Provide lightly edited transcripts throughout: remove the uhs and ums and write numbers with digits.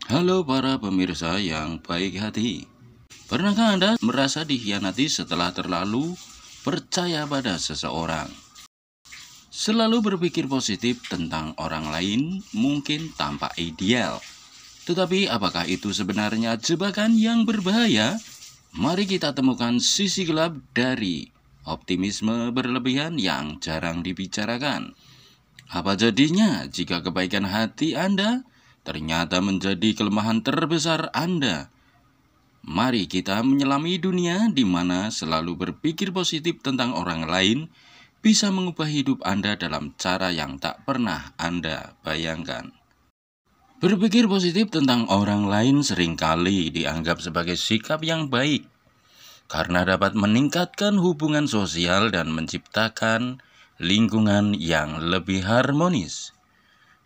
Halo para pemirsa yang baik hati. Pernahkah Anda merasa dikhianati setelah terlalu percaya pada seseorang? Selalu berpikir positif tentang orang lain mungkin tampak ideal. Tetapi apakah itu sebenarnya jebakan yang berbahaya? Mari kita temukan sisi gelap dari optimisme berlebihan yang jarang dibicarakan. Apa jadinya jika kebaikan hati Anda ternyata menjadi kelemahan terbesar Anda? Mari kita menyelami dunia di mana selalu berpikir positif tentang orang lain bisa mengubah hidup Anda dalam cara yang tak pernah Anda bayangkan. Berpikir positif tentang orang lain seringkali dianggap sebagai sikap yang baik karena dapat meningkatkan hubungan sosial dan menciptakan lingkungan yang lebih harmonis.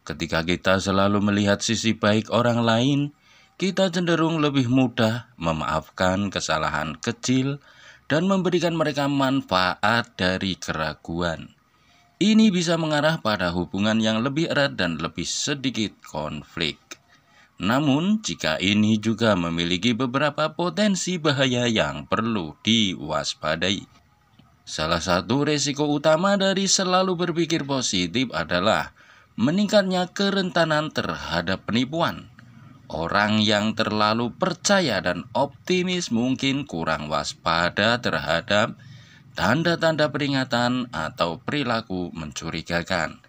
Ketika kita selalu melihat sisi baik orang lain, kita cenderung lebih mudah memaafkan kesalahan kecil dan memberikan mereka manfaat dari keraguan. Ini bisa mengarah pada hubungan yang lebih erat dan lebih sedikit konflik. Namun, jika ini juga memiliki beberapa potensi bahaya yang perlu diwaspadai. Salah satu resiko utama dari selalu berpikir positif adalah meningkatnya kerentanan terhadap penipuan. Orang yang terlalu percaya dan optimis mungkin kurang waspada terhadap tanda-tanda peringatan atau perilaku mencurigakan.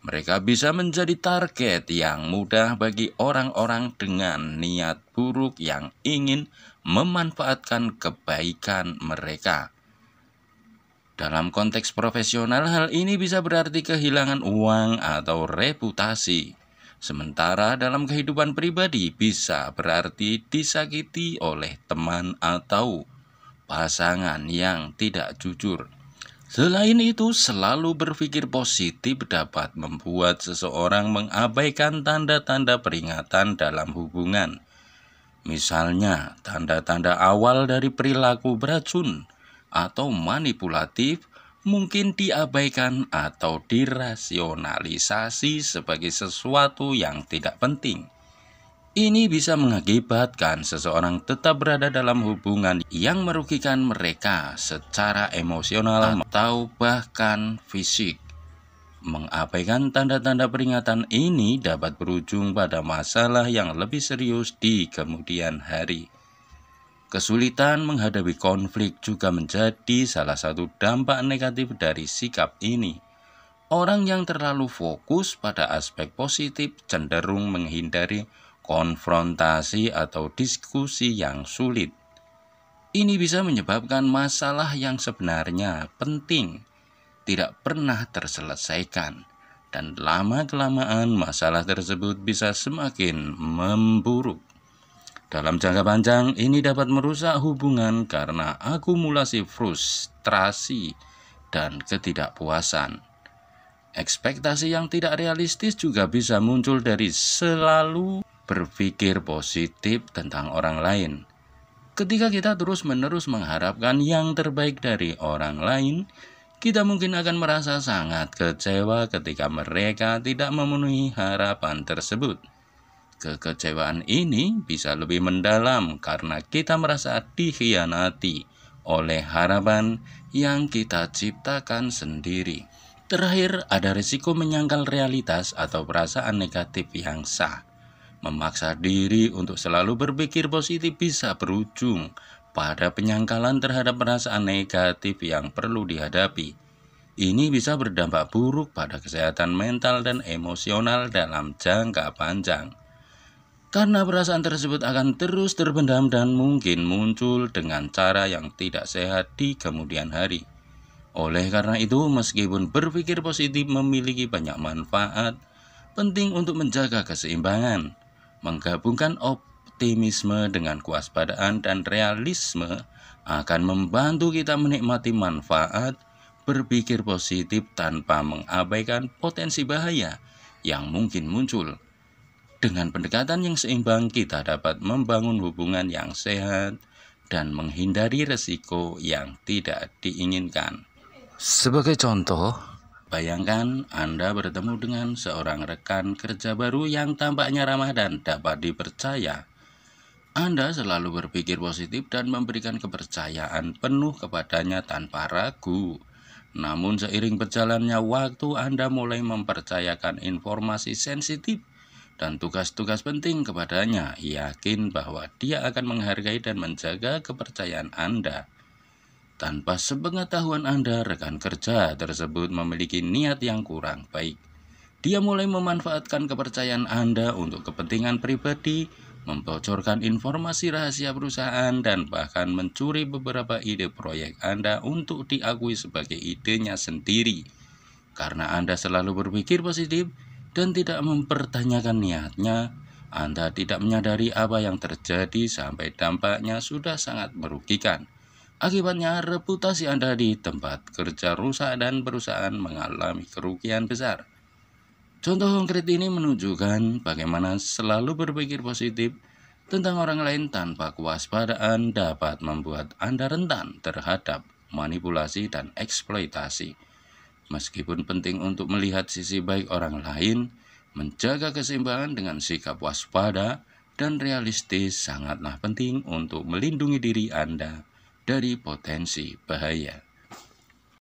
Mereka bisa menjadi target yang mudah bagi orang-orang dengan niat buruk yang ingin memanfaatkan kebaikan mereka. Dalam konteks profesional, hal ini bisa berarti kehilangan uang atau reputasi. Sementara dalam kehidupan pribadi bisa berarti disakiti oleh teman atau pasangan yang tidak jujur. Selain itu, selalu berpikir positif dapat membuat seseorang mengabaikan tanda-tanda peringatan dalam hubungan. Misalnya, tanda-tanda awal dari perilaku beracun atau manipulatif mungkin diabaikan atau dirasionalisasi sebagai sesuatu yang tidak penting. Ini bisa mengakibatkan seseorang tetap berada dalam hubungan yang merugikan mereka secara emosional atau bahkan fisik. Mengabaikan tanda-tanda peringatan ini dapat berujung pada masalah yang lebih serius di kemudian hari. Kesulitan menghadapi konflik juga menjadi salah satu dampak negatif dari sikap ini. Orang yang terlalu fokus pada aspek positif cenderung menghindari konfrontasi atau diskusi yang sulit. Ini bisa menyebabkan masalah yang sebenarnya penting tidak pernah terselesaikan, dan lama-kelamaan masalah tersebut bisa semakin memburuk. Dalam jangka panjang, ini dapat merusak hubungan karena akumulasi frustrasi dan ketidakpuasan. Ekspektasi yang tidak realistis juga bisa muncul dari selalu berpikir positif tentang orang lain. Ketika kita terus-menerus mengharapkan yang terbaik dari orang lain, kita mungkin akan merasa sangat kecewa ketika mereka tidak memenuhi harapan tersebut. Kekecewaan ini bisa lebih mendalam karena kita merasa dikhianati oleh harapan yang kita ciptakan sendiri. Terakhir, ada risiko menyangkal realitas atau perasaan negatif yang sah. Memaksa diri untuk selalu berpikir positif bisa berujung pada penyangkalan terhadap perasaan negatif yang perlu dihadapi. Ini bisa berdampak buruk pada kesehatan mental dan emosional dalam jangka panjang. Karena perasaan tersebut akan terus terpendam dan mungkin muncul dengan cara yang tidak sehat di kemudian hari. Oleh karena itu, meskipun berpikir positif memiliki banyak manfaat, penting untuk menjaga keseimbangan. Menggabungkan optimisme dengan kewaspadaan dan realisme akan membantu kita menikmati manfaat berpikir positif tanpa mengabaikan potensi bahaya yang mungkin muncul. Dengan pendekatan yang seimbang, kita dapat membangun hubungan yang sehat dan menghindari resiko yang tidak diinginkan. Sebagai contoh, Bayangkan Anda bertemu dengan seorang rekan kerja baru yang tampaknya ramah dan dapat dipercaya. Anda selalu berpikir positif dan memberikan kepercayaan penuh kepadanya tanpa ragu. Namun seiring berjalannya waktu, Anda mulai mempercayakan informasi sensitif dan tugas-tugas penting kepadanya, yakin bahwa dia akan menghargai dan menjaga kepercayaan Anda. Tanpa sepengetahuan Anda, rekan kerja tersebut memiliki niat yang kurang baik. Dia mulai memanfaatkan kepercayaan Anda untuk kepentingan pribadi, membocorkan informasi rahasia perusahaan, dan bahkan mencuri beberapa ide proyek Anda untuk diakui sebagai idenya sendiri. Karena Anda selalu berpikir positif dan tidak mempertanyakan niatnya, Anda tidak menyadari apa yang terjadi sampai dampaknya sudah sangat merugikan. Akibatnya, reputasi Anda di tempat kerja rusak dan perusahaan mengalami kerugian besar. Contoh konkret ini menunjukkan bagaimana selalu berpikir positif tentang orang lain tanpa kewaspadaan dapat membuat Anda rentan terhadap manipulasi dan eksploitasi. Meskipun penting untuk melihat sisi baik orang lain, menjaga keseimbangan dengan sikap waspada dan realistis sangatlah penting untuk melindungi diri Anda dari potensi bahaya.